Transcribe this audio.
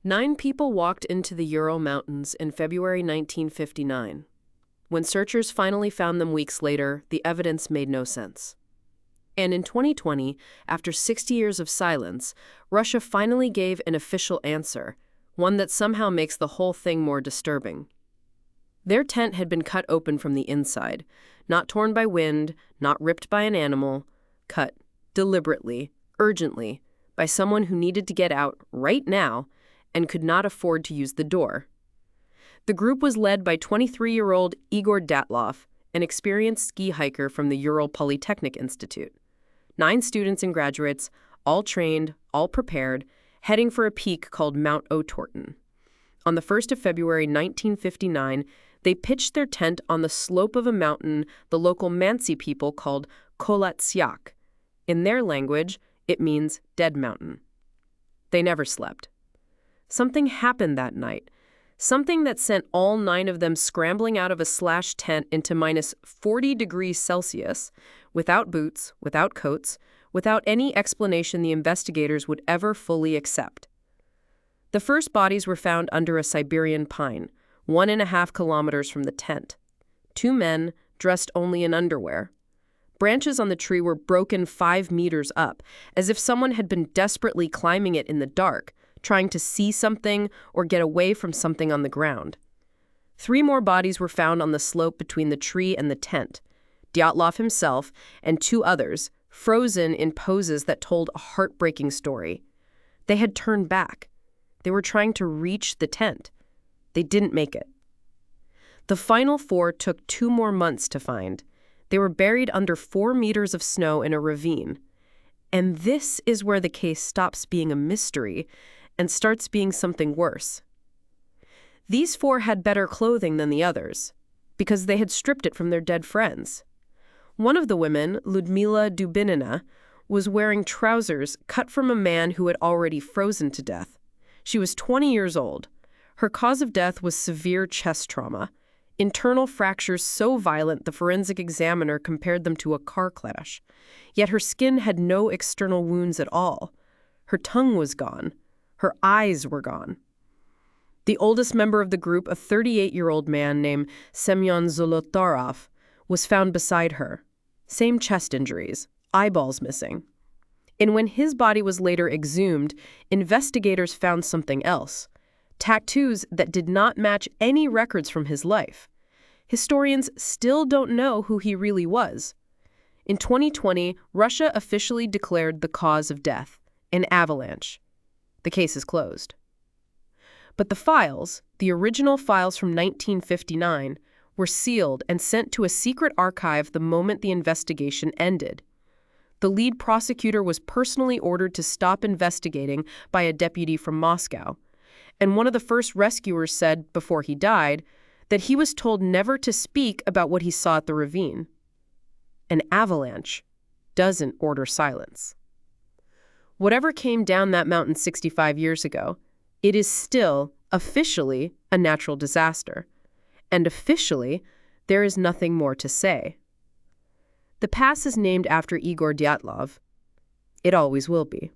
9 people walked into the Ural Mountains in February 1959. When searchers finally found them weeks later, the evidence made no sense. And in 2020, after 60 years of silence, Russia finally gave an official answer, one that somehow makes the whole thing more disturbing. Their tent had been cut open from the inside, not torn by wind, not ripped by an animal, cut deliberately, urgently, by someone who needed to get out right now and could not afford to use the door. The group was led by 23-year-old Igor Dyatlov, an experienced ski hiker from the Ural Polytechnic Institute. 9 students and graduates, all trained, all prepared, heading for a peak called Mount Otorten. On the 1st of February 1959, they pitched their tent on the slope of a mountain the local Mansi people called Kolatsiak. In their language, it means dead mountain. They never slept. Something happened that night, something that sent all 9 of them scrambling out of a slash tent into minus 40 degrees Celsius, without boots, without coats, without any explanation the investigators would ever fully accept. The first bodies were found under a Siberian pine, 1.5 kilometers from the tent. 2 men, dressed only in underwear. Branches on the tree were broken 5 meters up, as if someone had been desperately climbing it in the dark, trying to see something or get away from something on the ground. 3 more bodies were found on the slope between the tree and the tent. Dyatlov himself and 2 others, frozen in poses that told a heartbreaking story. They had turned back. They were trying to reach the tent. They didn't make it. The final 4 took 2 more months to find. They were buried under 4 meters of snow in a ravine. And this is where the case stops being a mystery and starts being something worse. These 4 had better clothing than the others, because they had stripped it from their dead friends. One of the women, Ludmila Dubinina, was wearing trousers cut from a man who had already frozen to death. She was 20 years old. Her cause of death was severe chest trauma, internal fractures so violent the forensic examiner compared them to a car crash. Yet her skin had no external wounds at all. Her tongue was gone. Her eyes were gone. The oldest member of the group, a 38-year-old man named Semyon Zolotarov, was found beside her. Same chest injuries, eyeballs missing. And when his body was later exhumed, investigators found something else. Tattoos that did not match any records from his life. Historians still don't know who he really was. In 2020, Russia officially declared the cause of death, an avalanche. The case is closed. But the files, the original files from 1959, were sealed and sent to a secret archive the moment the investigation ended. The lead prosecutor was personally ordered to stop investigating by a deputy from Moscow. And one of the first rescuers said, before he died, that he was told never to speak about what he saw at the ravine. An avalanche doesn't order silence. Whatever came down that mountain 65 years ago, it is still, officially, a natural disaster. And officially, there is nothing more to say. The pass is named after Igor Dyatlov. It always will be.